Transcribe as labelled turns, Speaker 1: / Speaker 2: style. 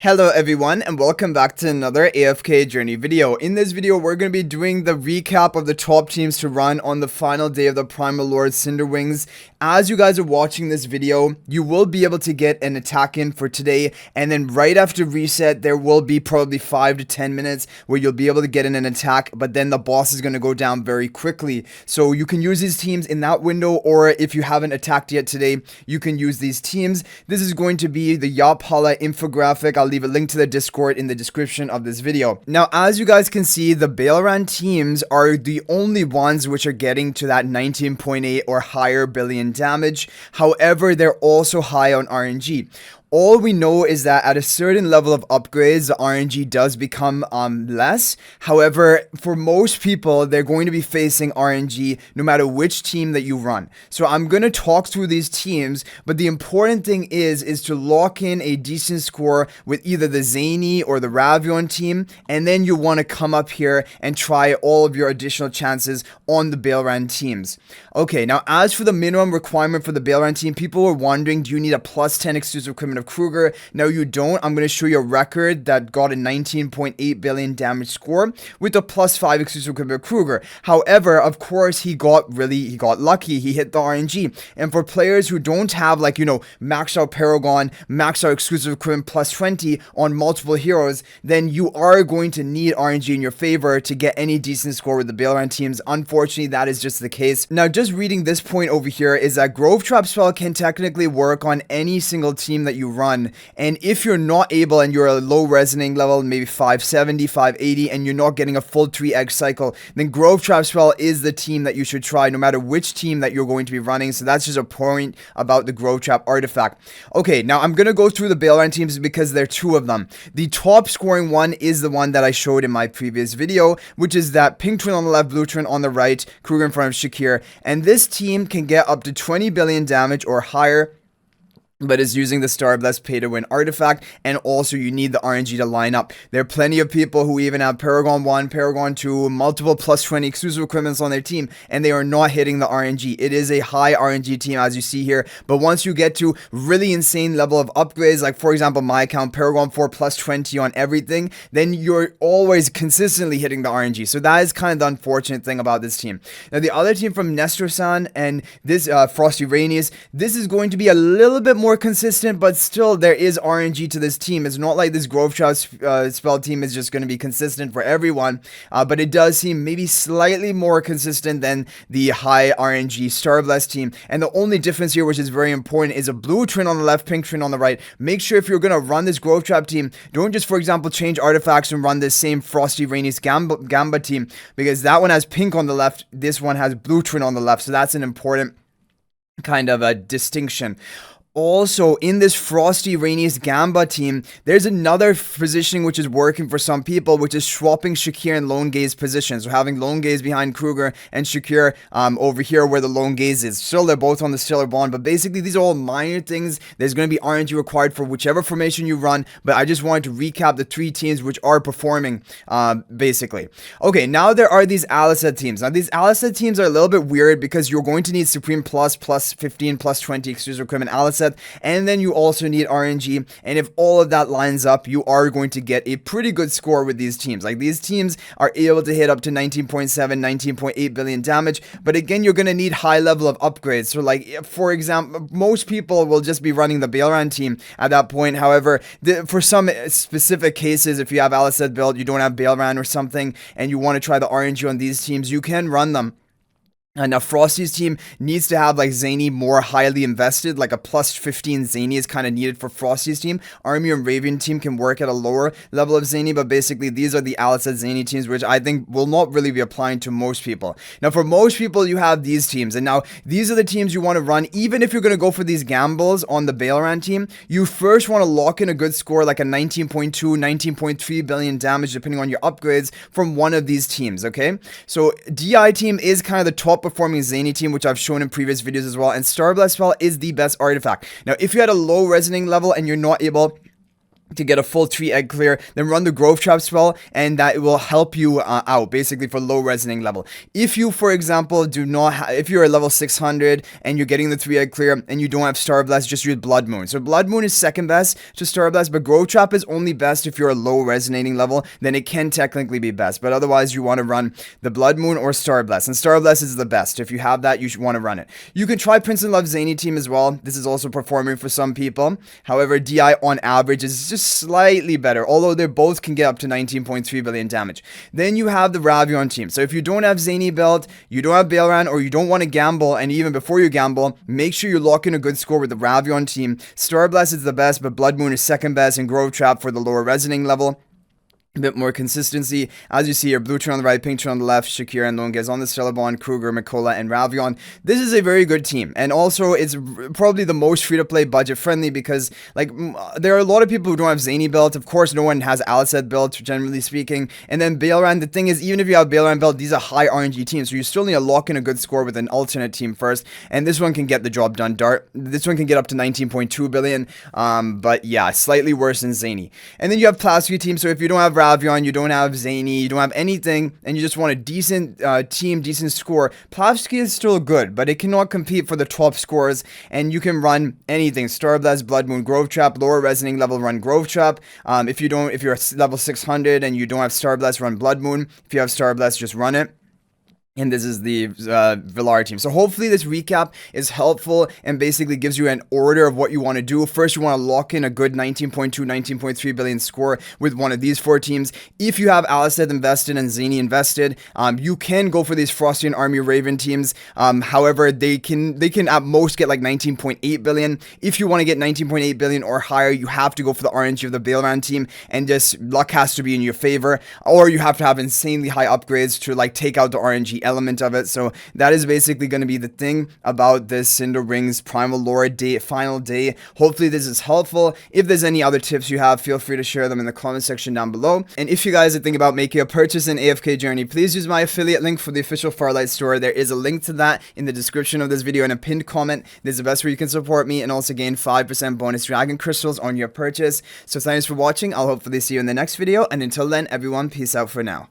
Speaker 1: Hello everyone and welcome back to another AFK journey video. In this video we're going to be doing the recap of the top teams to run on the final day of the Primal Lord Cinderwings. As you guys are watching this video, you will be able to get an attack in for today, and then right after reset there will be probably 5 to 10 minutes where you'll be able to get in an attack, but then the boss is going to go down very quickly. So you can use these teams in that window, or if you haven't attacked yet today, you can use these teams. This is going to be the Yapala infographic. I'll leave a link to the Discord in the description of this video. Now, as you guys can see, the Baelran teams are the only ones which are getting to that 19.8 or higher billion damage. However, they're also high on RNG. All we know is that at a certain level of upgrades, the RNG does become less. However, for most people, they're going to be facing RNG no matter which team that you run. So I'm going to talk through these teams, but the important thing is to lock in a decent score with either the Zany or the Ravion team, and then you want to come up here and try all of your additional chances on the Baelran teams. Okay, now as for the minimum requirement for the Baelran team, people were wondering, do you need a plus 10 exclusive equipment of Kruger? No, you don't. I'm going to show you a record that got a 19.8 billion damage score with a plus 5 exclusive equipment of Kruger. However, of course, he got lucky. He hit the RNG. And for players who don't have, like, maxed out Paragon, maxed out exclusive equipment plus 20 on multiple heroes, then you are going to need RNG in your favor to get any decent score with the Baelran teams. Unfortunately, that is just the case. Now, just reading this point over here is that Grovetrap spell can technically work on any single team that you run, and if you're not able and you're a low resonating level, maybe 570, 580, and you're not getting a full 3x cycle, then Grovetrap spell is the team that you should try no matter which team that you're going to be running. So that's just a point about the Grovetrap artifact. Okay, now I'm gonna go through the Baelran teams because there are two of them. The top scoring one is the one that I showed in my previous video, which is that pink twin on the left, blue twin on the right, Kruger in front of Shakir, and this team can get up to 20 billion damage or higher, but is using the Star Blessed Pay to Win artifact, and also you need the RNG to line up. There are plenty of people who even have Paragon 1, Paragon 2, multiple plus 20 exclusive equipments on their team, and they are not hitting the RNG. It is a high RNG team, as you see here, but once you get to really insane level of upgrades, like for example my account, Paragon 4 plus 20 on everything, then you're always consistently hitting the RNG. So that is kind of the unfortunate thing about this team. Now the other team from Nestor-san and this Frosty Rainies, this is going to be a little bit more consistent, but still there is RNG to this team. It's not like this Grovetrap spell team is just going to be consistent for everyone, but it does seem maybe slightly more consistent than the high RNG Star Blessed team. And the only difference here, which is very important, is a blue twin on the left, pink twin on the right. Make sure if you're going to run this Grovetrap team, don't just, for example, change artifacts and run this same Frosty Rainies Gamba team, because that one has pink on the left, this one has blue twin on the left. So that's an important kind of a distinction. Also, in this Frosty Rainies Gamba team, there's another positioning which is working for some people, which is swapping Shakir and Lone Gaze positions. So having Lone Gaze behind Kruger and Shakir over here where the Lone Gaze is. Still, they're both on the Stellar Bond, but basically these are all minor things. There's going to be RNG required for whichever formation you run, but I just wanted to recap the three teams which are performing, basically. Okay, now there are these Aliceth teams. Now, these Aliceth teams are a little bit weird because you're going to need Supreme plus 15, plus 20 exclusive equipment Aliceth, and then you also need RNG, and if all of that lines up, you are going to get a pretty good score with these teams. Like, these teams are able to hit up to 19.7, 19.8 billion damage, but again, you're going to need high level of upgrades. So like, for example, most people will just be running the Baelran team at that point. However, for some specific cases, if you have Aliceth build, you don't have Baelran or something, and you want to try the RNG on these teams, you can run them. Now, Frosty's team needs to have, like, Zany more highly invested, like a plus 15 Zany is kind of needed for Frosty's team. Army and Raven team can work at a lower level of Zany, but basically these are the Aliceth Zany teams, which I think will not really be applying to most people. Now, for most people, you have these teams, and now these are the teams you want to run. Even if you're going to go for these gambles on the Baelran team, you first want to lock in a good score, like a 19.2, 19.3 billion damage, depending on your upgrades from one of these teams, okay? So, DI team is kind of the top performing Zany team, which I've shown in previous videos as well, and Star Blessed spell is the best artifact. Now, if you had a low resonating level and you're not able to get a full 3 egg clear, then run the Grovetrap spell, and that will help you out basically for low resonating level. If you, for example, do not if you're at level 600 and you're getting the 3 egg clear and you don't have Star Blast, just use Blood Moon. So Blood Moon is second best to Star Blast, but Grovetrap is only best if you're a low resonating level. Then it can technically be best, but otherwise you want to run the Blood Moon or Star Blast, and Star Blast is the best. If you have that, you should want to run it. You can try Prince and Love Zany team as well. This is also performing for some people. However, DI on average is just slightly better, although they both can get up to 19.3 billion damage. Then you have the Ravion team. So if you don't have Zany build, you don't have Baelran, or you don't want to gamble, and even before you gamble, make sure you lock in a good score with the Ravion team. Star Blast is the best, but Blood Moon is second best, and Grovetrap for the lower resonating level. A bit more consistency. As you see here, blue turn on the right, pink turn on the left, Shakira and Longes on the Stellarbond, Kruger, Mikola, and Ravion. This is a very good team, and also it's probably the most free-to-play budget-friendly because, like, there are a lot of people who don't have Zany built. Of course, no one has Aliceth built, generally speaking. And then Baelran, the thing is, even if you have Baelran built, these are high RNG teams, so you still need to lock in a good score with an alternate team first, and this one can get the job done. This one can get up to 19.2 billion, but yeah, slightly worse than Zany. And then you have Plasky team, so if you don't have Ravion, you don't have Zany, you don't have anything, and you just want a decent team, decent score, Plavsky is still good, but it cannot compete for the top scores, and you can run anything. Star Blast, Blood Moon, Grovetrap, lower resonating level, run Grovetrap. If you're level 600 and you don't have Star Blast, run Blood Moon. If you have Star Blast, just run it. And this is the Villar team. So hopefully this recap is helpful and basically gives you an order of what you want to do. First, you want to lock in a good 19.2, 19.3 billion score with one of these 4 teams. If you have Aliceth invested and Zany invested, you can go for these Frosty and Army Raven teams. However, they can at most get like 19.8 billion. If you want to get 19.8 billion or higher, you have to go for the RNG of the Baelran team, and just luck has to be in your favor, or you have to have insanely high upgrades to like take out the RNG element of it. So that is basically going to be the thing about this Cinderwings Primal Lore day, final day. Hopefully this is helpful. If there's any other tips you have, feel free to share them in the comment section down below. And if you guys are thinking about making a purchase in AFK Journey, please use my affiliate link for the official Farlight store. There is a link to that in the description of this video and a pinned comment. This is the best way you can support me and also gain 5% bonus dragon crystals on your purchase. So thanks for watching. I'll hopefully see you in the next video, and until then, everyone, peace out for now.